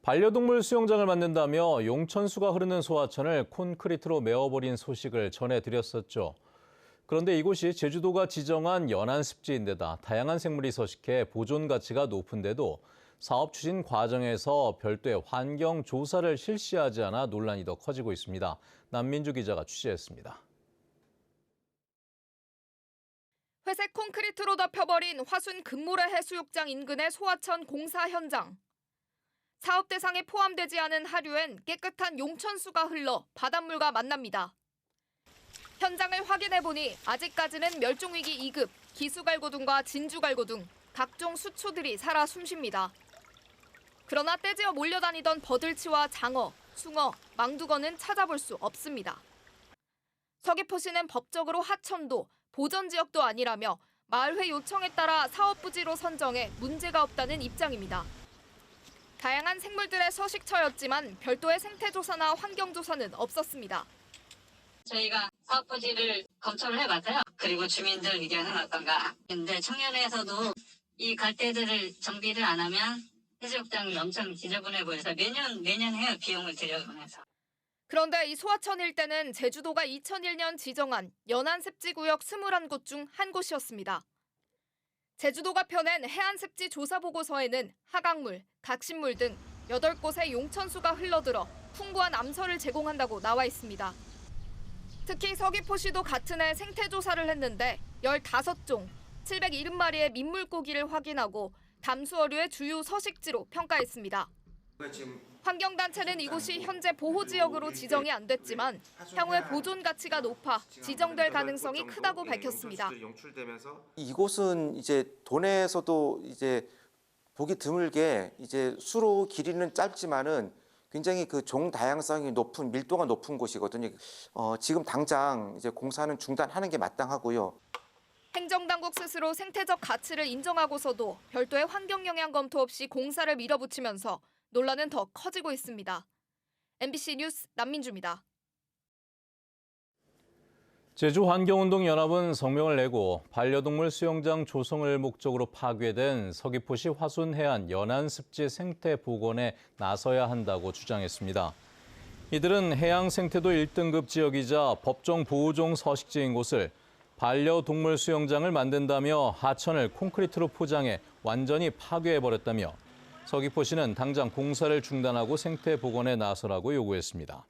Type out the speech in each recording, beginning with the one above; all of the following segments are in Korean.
반려동물 수영장을 만든다며 용천수가 흐르는 소하천을 콘크리트로 메워버린 소식을 전해드렸었죠. 그런데 이곳이 제주도가 지정한 연안습지인데다 다양한 생물이 서식해 보존 가치가 높은데도 사업 추진 과정에서 별도의 환경 조사를 실시하지 않아 논란이 더 커지고 있습니다. 남민주 기자가 취재했습니다. 회색 콘크리트로 덮여버린 화순 금모래 해수욕장 인근의 소하천 공사 현장. 사업 대상에 포함되지 않은 하류엔 깨끗한 용천수가 흘러 바닷물과 만납니다. 현장을 확인해보니 아직까지는 멸종위기 2급, 기수갈고둥과 진주갈고둥, 각종 수초들이 살아 숨쉽니다. 그러나 떼지어 몰려다니던 버들치와 장어, 숭어, 망두거는 찾아볼 수 없습니다. 서귀포시는 법적으로 하천도, 보전지역도 아니라며 마을회 요청에 따라 사업부지로 선정해 문제가 없다는 입장입니다. 다양한 생물들의 서식처였지만 별도의 생태조사나 환경조사는 없었습니다. 저희가 사업부지를 검토를 해봤어요. 그리고 주민들 의견은 어떤가. 근데 청년회에서도 이 갈대들을 정비를 안 하면 해수욕장이 엄청 지저분해 보여서 매년 해요. 비용을 들여보내서. 그런데 이 소하천 일대는 제주도가 2001년 지정한 연안습지구역 21곳 중 한 곳이었습니다. 제주도가 펴낸 해안습지 조사보고서에는 하강물, 각신물 등 8곳의 용천수가 흘러들어 풍부한 암서를 제공한다고 나와 있습니다. 특히 서귀포시도 같은 해 생태조사를 했는데 15종, 770마리의 민물고기를 확인하고 담수어류의 주요 서식지로 평가했습니다. 환경단체는 이곳이 현재 보호지역으로 지정이 안 됐지만 향후에 보존 가치가 높아 지정될 가능성이 크다고 밝혔습니다. 이곳은 이제 도내에서도 이제 보기 드물게 이제 수로 길이는 짧지만은 굉장히 그 종 다양성이 높은 밀도가 높은 곳이거든요. 지금 당장 이제 공사는 중단하는 게 마땅하고요. 행정당국 스스로 생태적 가치를 인정하고서도 별도의 환경 영향 검토 없이 공사를 밀어붙이면서 논란은 더 커지고 있습니다. MBC 뉴스 남민주입니다. 제주환경운동연합은 성명을 내고 반려동물 수영장 조성을 목적으로 파괴된 서귀포시 화순해안 연안습지 생태복원에 나서야 한다고 주장했습니다. 이들은 해양 생태도 1등급 지역이자 법정 보호종 서식지인 곳을 반려동물 수영장을 만든다며 하천을 콘크리트로 포장해 완전히 파괴해버렸다며 서귀포시는 당장 공사를 중단하고 생태복원에 나서라고 요구했습니다.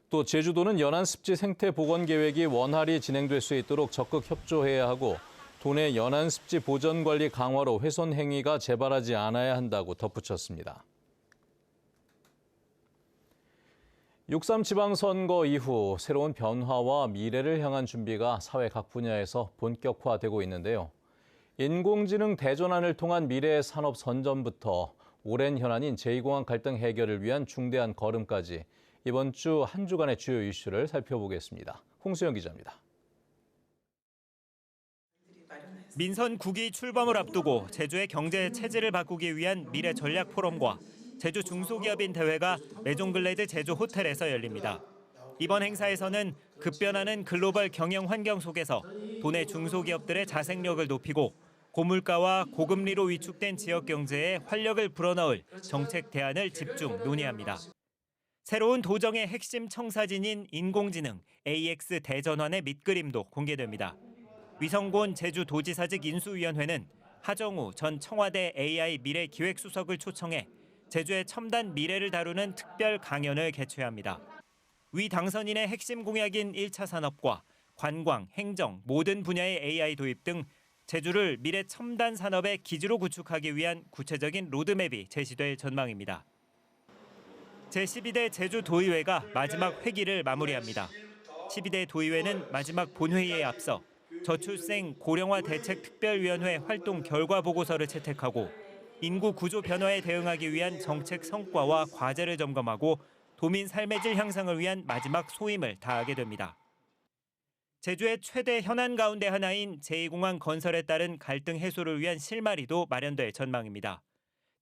또 제주도는 연안습지 생태복원 계획이 원활히 진행될 수 있도록 적극 협조해야 하고 도내 연안습지 보전관리 강화로 훼손 행위가 재발하지 않아야 한다고 덧붙였습니다. 6.3 지방선거 이후 새로운 변화와 미래를 향한 준비가 사회 각 분야에서 본격화되고 있는데요. 인공지능 대전환을 통한 미래의 산업 선점부터 오랜 현안인 제2공항 갈등 해결을 위한 중대한 걸음까지 이번 주 한 주간의 주요 이슈를 살펴보겠습니다. 홍수영 기자입니다. 민선 9기 출범을 앞두고 제주의 경제 체질을 바꾸기 위한 미래 전략 포럼과 제주 중소기업인 대회가 메종글레드 제주 호텔에서 열립니다. 이번 행사에서는 급변하는 글로벌 경영 환경 속에서 도내 중소기업들의 자생력을 높이고 고물가와 고금리로 위축된 지역 경제에 활력을 불어넣을 정책 대안을 집중 논의합니다. 새로운 도정의 핵심 청사진인 인공지능 AX 대전환의 밑그림도 공개됩니다. 위성곤 제주도지사직 인수위원회는 하정우 전 청와대 AI 미래기획수석을 초청해 제주의 첨단 미래를 다루는 특별 강연을 개최합니다. 위 당선인의 핵심 공약인 1차 산업과 관광, 행정, 모든 분야의 AI 도입 등 제주를 미래 첨단 산업의 기지로 구축하기 위한 구체적인 로드맵이 제시될 전망입니다. 제12대 제주도의회가 마지막 회기를 마무리합니다. 12대 도의회는 마지막 본회의에 앞서 저출생 고령화 대책 특별위원회 활동 결과 보고서를 채택하고 인구 구조 변화에 대응하기 위한 정책 성과와 과제를 점검하고 도민 삶의 질 향상을 위한 마지막 소임을 다하게 됩니다. 제주의 최대 현안 가운데 하나인 제2공항 건설에 따른 갈등 해소를 위한 실마리도 마련될 전망입니다.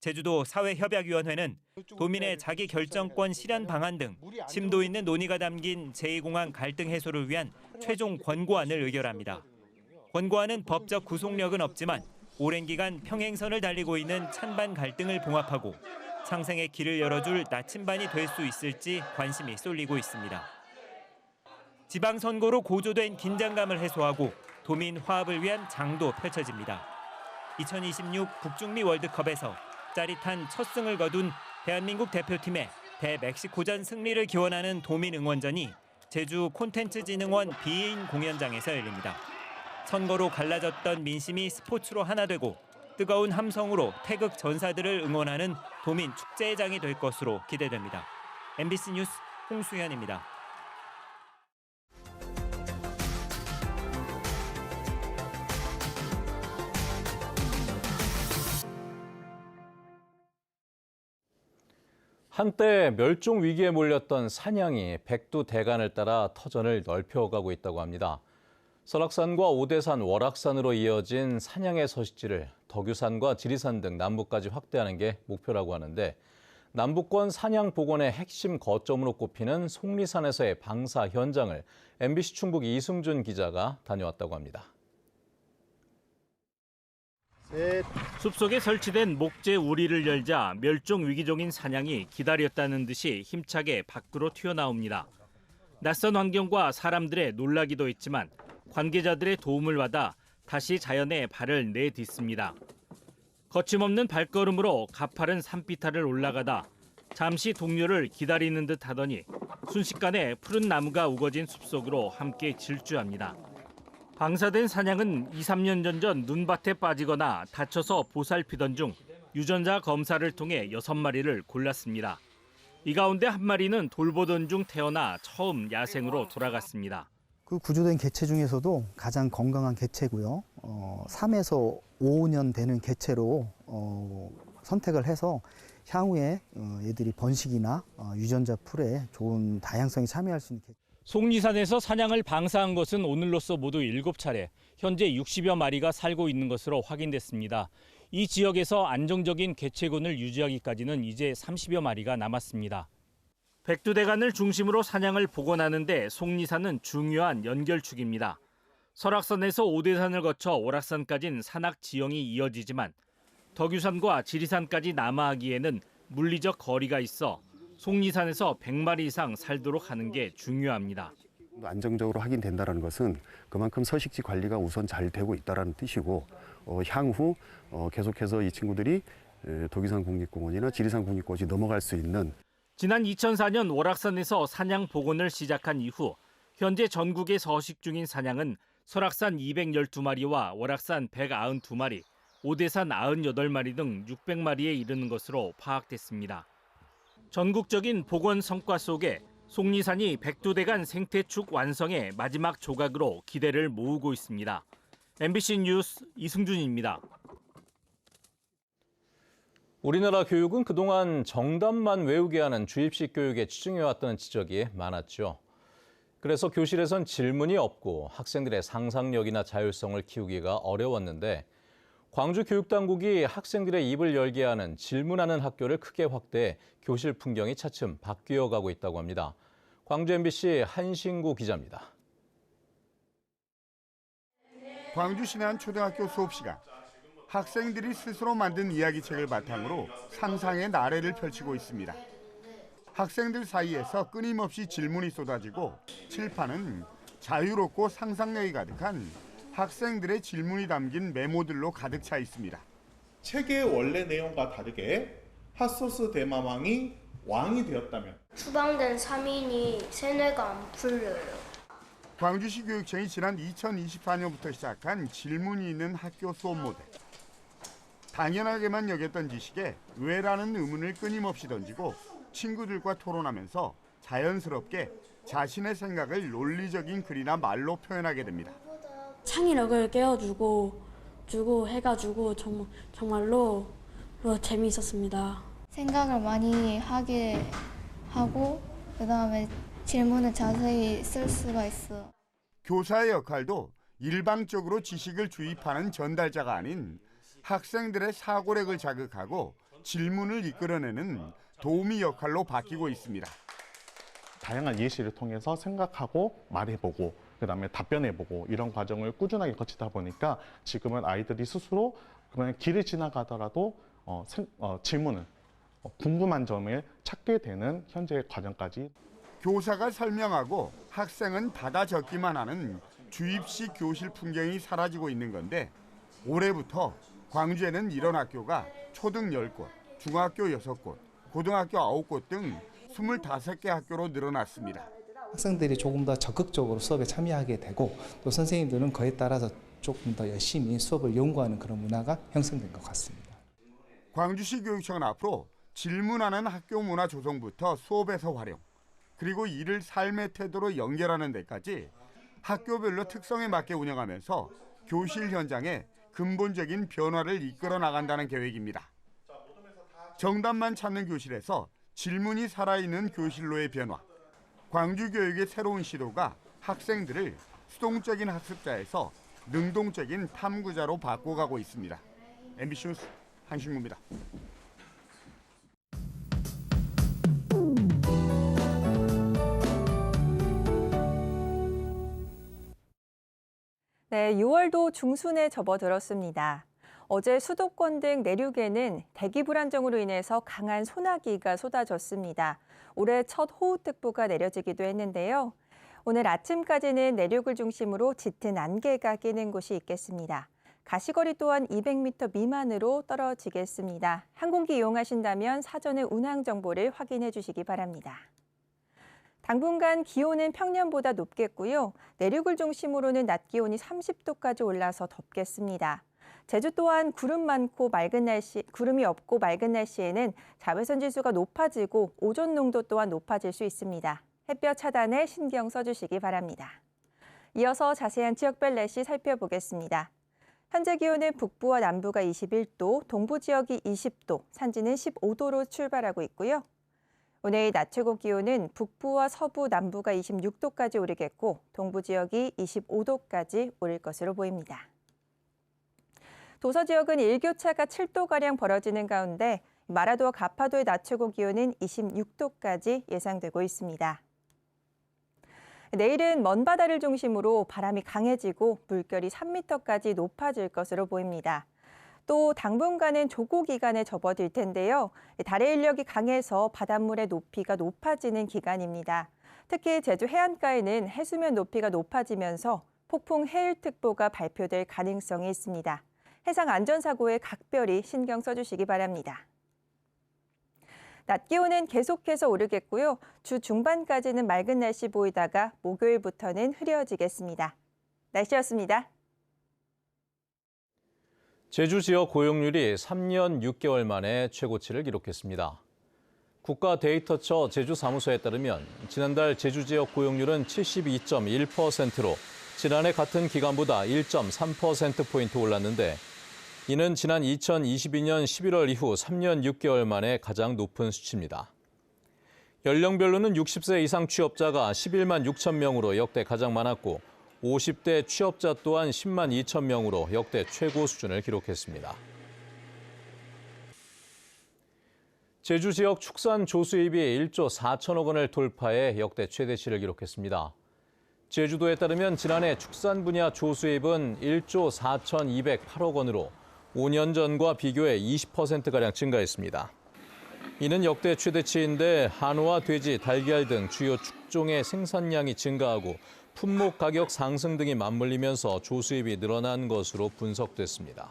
제주도 사회협약위원회는 도민의 자기 결정권 실현 방안 등 심도 있는 논의가 담긴 제2공항 갈등 해소를 위한 최종 권고안을 의결합니다. 권고안은 법적 구속력은 없지만 오랜 기간 평행선을 달리고 있는 찬반 갈등을 봉합하고 상생의 길을 열어줄 나침반이 될 수 있을지 관심이 쏠리고 있습니다. 지방선거로 고조된 긴장감을 해소하고 도민 화합을 위한 장도 펼쳐집니다. 2026 북중미 월드컵에서 짜릿한 첫 승을 거둔 대한민국 대표팀의 대멕시코전 승리를 기원하는 도민 응원전이 제주 콘텐츠진흥원 비인 공연장에서 열립니다. 선거로 갈라졌던 민심이 스포츠로 하나 되고 뜨거운 함성으로 태극 전사들을 응원하는 도민 축제장이 될 것으로 기대됩니다. MBC 뉴스 홍수현입니다. 한때 멸종 위기에 몰렸던 사냥이 백두대간을 따라 터전을 넓혀가고 있다고 합니다. 설악산과 오대산, 월악산으로 이어진 사냥의 서식지를 덕유산과 지리산 등 남부까지 확대하는 게 목표라고 하는데 남부권 사냥 복원의 핵심 거점으로 꼽히는 속리산에서의 방사 현장을 MBC 충북 이승준 기자가 다녀왔다고 합니다. 숲속에 설치된 목재 우리를 열자 멸종 위기종인 사냥이 기다렸다는 듯이 힘차게 밖으로 튀어나옵니다. 낯선 환경과 사람들의 놀라기도 했지만 관계자들의 도움을 받아 다시 자연에 발을 내딛습니다. 거침없는 발걸음으로 가파른 산비탈을 올라가다 잠시 동료를 기다리는 듯 하더니 순식간에 푸른 나무가 우거진 숲속으로 함께 질주합니다. 방사된 사냥은 2, 3년 전 눈밭에 빠지거나 다쳐서 보살피던 중 유전자 검사를 통해 6마리를 골랐습니다. 이 가운데 한 마리는 돌보던 중 태어나 처음 야생으로 돌아갔습니다. 그 구조된 개체 중에서도 가장 건강한 개체고요. 3에서 5년 되는 개체로 선택을 해서 향후에 얘들이 번식이나 유전자 풀에 좋은 다양성이 참여할 수 있는 개체. 속리산에서 사냥을 방사한 것은 오늘로써 모두 7차례, 현재 60여 마리가 살고 있는 것으로 확인됐습니다. 이 지역에서 안정적인 개체군을 유지하기까지는 이제 30여 마리가 남았습니다. 백두대간을 중심으로 사냥을 복원하는데 속리산은 중요한 연결축입니다. 설악산에서 오대산을 거쳐 월악산까지는 산악 지형이 이어지지만 덕유산과 지리산까지 남하하기에는 물리적 거리가 있어 속리산에서 100마리 이상 살도록 하는 게 중요합니다. 안정적으로 확인된다는 것은 그만큼 서식지 관리가 우선 잘 되고 있다는 뜻이고 향후 계속해서 이 친구들이 덕유산 국립공원이나 지리산 국립공원이 넘어갈 수 있는 지난 2004년 월악산에서 사냥 복원을 시작한 이후 현재 전국에 서식 중인 사냥은 설악산 212마리와 월악산 192마리, 오대산 98마리 등 600마리에 이르는 것으로 파악됐습니다. 전국적인 복원 성과 속에 속리산이 백두대간 생태축 완성의 마지막 조각으로 기대를 모으고 있습니다. MBC 뉴스 이승준입니다. 우리나라 교육은 그동안 정답만 외우게 하는 주입식 교육에 치중해왔다는 지적이 많았죠. 그래서 교실에선 질문이 없고 학생들의 상상력이나 자율성을 키우기가 어려웠는데 광주교육당국이 학생들의 입을 열게 하는 질문하는 학교를 크게 확대해 교실 풍경이 차츰 바뀌어가고 있다고 합니다. 광주 MBC 한신구 기자입니다. 광주 신안 초등학교 수업 시간. 학생들이 스스로 만든 이야기책을 바탕으로 상상의 나래를 펼치고 있습니다. 학생들 사이에서 끊임없이 질문이 쏟아지고 칠판은 자유롭고 상상력이 가득한 학생들의 질문이 담긴 메모들로 가득 차 있습니다. 책의 원래 내용과 다르게 핫소스 대마왕이 왕이 되었다면 추방된 3인이 세뇌가 안 풀려요. 광주시 교육청이 지난 2024년부터 시작한 질문이 있는 학교 수업 모델. 당연하게만 여겼던 지식에 왜라는 의문을 끊임없이 던지고 친구들과 토론하면서 자연스럽게 자신의 생각을 논리적인 글이나 말로 표현하게 됩니다. 창의력을 깨워주고 해가지고 정말로 재미있었습니다. 생각을 많이 하게 하고 그다음에 질문을 자세히 쓸 수가 있어. 교사의 역할도 일방적으로 지식을 주입하는 전달자가 아닌 학생들의 사고력을 자극하고 질문을 이끌어내는 도우미 역할로 바뀌고 있습니다. 다양한 예시를 통해서 생각하고 말해보고 그다음에 답변해보고 이런 과정을 꾸준하게 거치다 보니까 지금은 아이들이 스스로 그냥 길을 지나가더라도 질문을 궁금한 점을 찾게 되는 현재의 과정까지. 교사가 설명하고 학생은 받아 적기만 하는 주입식 교실 풍경이 사라지고 있는 건데 올해부터 광주에는 이런 학교가 초등 10곳, 중학교 6곳, 고등학교 9곳 등 25개 학교로 늘어났습니다. 학생들이 조금 더 적극적으로 수업에 참여하게 되고 또 선생님들은 그에 따라서 조금 더 열심히 수업을 연구하는 그런 문화가 형성된 것 같습니다. 광주시 교육청은 앞으로 질문하는 학교 문화 조성부터 수업에서 활용, 그리고 이를 삶의 태도로 연결하는 데까지 학교별로 특성에 맞게 운영하면서 교실 현장에 근본적인 변화를 이끌어 나간다는 계획입니다. 정답만 찾는 교실에서 질문이 살아있는 교실로의 변화. 광주교육의 새로운 시도가 학생들을 수동적인 학습자에서 능동적인 탐구자로 바꿔가고 있습니다. MBC 뉴스 한신구입니다. 네, 6월도 중순에 접어들었습니다. 어제 수도권 등 내륙에는 대기 불안정으로 인해서 강한 소나기가 쏟아졌습니다. 올해 첫 호우특보가 내려지기도 했는데요. 오늘 아침까지는 내륙을 중심으로 짙은 안개가 끼는 곳이 있겠습니다. 가시거리 또한 200m 미만으로 떨어지겠습니다. 항공기 이용하신다면 사전에 운항 정보를 확인해 주시기 바랍니다. 당분간 기온은 평년보다 높겠고요. 내륙을 중심으로는 낮 기온이 30도까지 올라서 덥겠습니다. 제주 또한 구름이 없고 맑은 날씨에는 자외선 지수가 높아지고 오존 농도 또한 높아질 수 있습니다. 햇볕 차단에 신경 써주시기 바랍니다. 이어서 자세한 지역별 날씨 살펴보겠습니다. 현재 기온은 북부와 남부가 21도, 동부 지역이 20도, 산지는 15도로 출발하고 있고요. 오늘 낮 최고 기온은 북부와 서부, 남부가 26도까지 오르겠고 동부 지역이 25도까지 오를 것으로 보입니다. 도서 지역은 일교차가 7도가량 벌어지는 가운데 마라도와 가파도의 낮 최고 기온은 26도까지 예상되고 있습니다. 내일은 먼 바다를 중심으로 바람이 강해지고 물결이 3m까지 높아질 것으로 보입니다. 또 당분간은 조고 기간에 접어들 텐데요. 달의 인력이 강해서 바닷물의 높이가 높아지는 기간입니다. 특히 제주 해안가에는 해수면 높이가 높아지면서 폭풍 해일특보가 발표될 가능성이 있습니다. 해상 안전사고에 각별히 신경 써주시기 바랍니다. 낮 기온은 계속해서 오르겠고요. 주 중반까지는 맑은 날씨 보이다가 목요일부터는 흐려지겠습니다. 날씨였습니다. 제주 지역 고용률이 3년 6개월 만에 최고치를 기록했습니다. 국가데이터처 제주사무소에 따르면 지난달 제주 지역 고용률은 72.1%로 지난해 같은 기간보다 1.3%포인트 올랐는데 이는 지난 2022년 11월 이후 3년 6개월 만에 가장 높은 수치입니다. 연령별로는 60세 이상 취업자가 11만 6천 명으로 역대 가장 많았고 50대 취업자 또한 10만 2천 명으로 역대 최고 수준을 기록했습니다. 제주 지역 축산 조수입이 1조 4천억 원을 돌파해 역대 최대치를 기록했습니다. 제주도에 따르면 지난해 축산 분야 조수입은 1조 4,208억 원으로 5년 전과 비교해 20%가량 증가했습니다. 이는 역대 최대치인데 한우와 돼지, 달걀 등 주요 축종의 생산량이 증가하고 품목 가격 상승 등이 맞물리면서 조수입이 늘어난 것으로 분석됐습니다.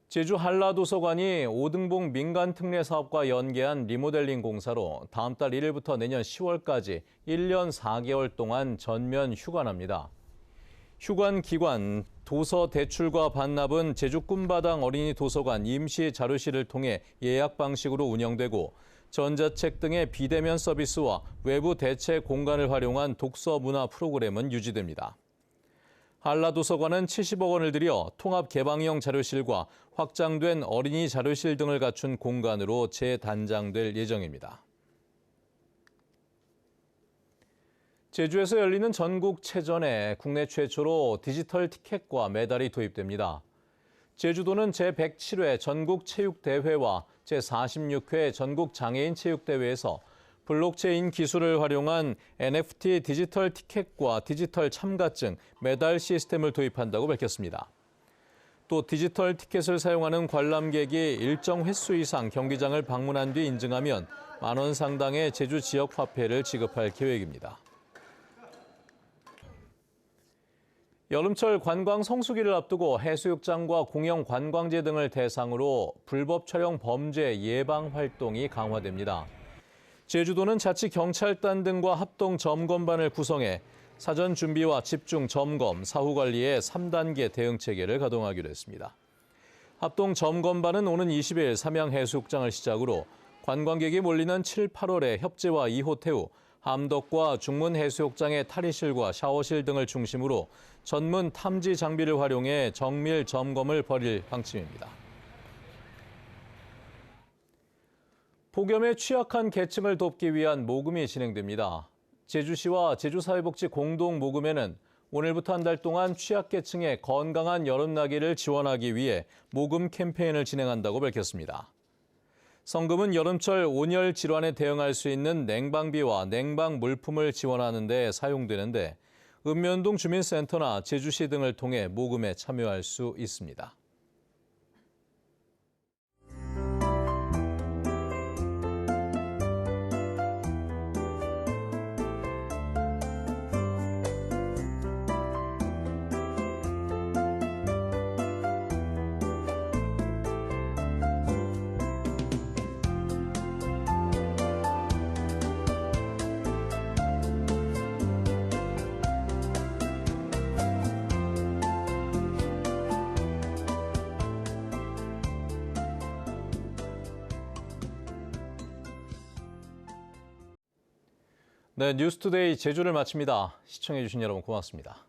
제주 한라도서관이 오등봉 민간특례 사업과 연계한 리모델링 공사로 다음 달 1일부터 내년 10월까지 1년 4개월 동안 전면 휴관합니다. 휴관 기관 도서 대출과 반납은 제주 꿈바당 어린이 도서관 임시 자료실을 통해 예약 방식으로 운영되고 전자책 등의 비대면 서비스와 외부 대체 공간을 활용한 독서 문화 프로그램은 유지됩니다. 한라도서관은 70억 원을 들여 통합 개방형 자료실과 확장된 어린이 자료실 등을 갖춘 공간으로 재단장될 예정입니다. 제주에서 열리는 전국체전에 국내 최초로 디지털 티켓과 메달이 도입됩니다. 제주도는 제107회 전국체육대회와 제46회 전국장애인체육대회에서 블록체인 기술을 활용한 NFT 디지털 티켓과 디지털 참가증, 메달 시스템을 도입한다고 밝혔습니다. 또 디지털 티켓을 사용하는 관람객이 일정 횟수 이상 경기장을 방문한 뒤 인증하면 10,000원 상당의 제주 지역 화폐를 지급할 계획입니다. 여름철 관광 성수기를 앞두고 해수욕장과 공영 관광지 등을 대상으로 불법 촬영 범죄 예방 활동이 강화됩니다. 제주도는 자치경찰단 등과 합동 점검반을 구성해 사전 준비와 집중 점검, 사후 관리의 3단계 대응 체계를 가동하기로 했습니다. 합동 점검반은 오는 20일 삼양해수욕장을 시작으로 관광객이 몰리는 7, 8월에 협재와 2호태우, 함덕과 중문해수욕장의 탈의실과 샤워실 등을 중심으로 전문 탐지 장비를 활용해 정밀 점검을 벌일 방침입니다. 폭염에 취약한 계층을 돕기 위한 모금이 진행됩니다. 제주시와 제주사회복지 공동모금회는 오늘부터 한 달 동안 취약계층의 건강한 여름나기를 지원하기 위해 모금 캠페인을 진행한다고 밝혔습니다. 성금은 여름철 온열 질환에 대응할 수 있는 냉방비와 냉방 물품을 지원하는 데 사용되는데 읍면동 주민센터나 제주시 등을 통해 모금에 참여할 수 있습니다. 네, 뉴스투데이 제주를 마칩니다. 시청해주신 여러분 고맙습니다.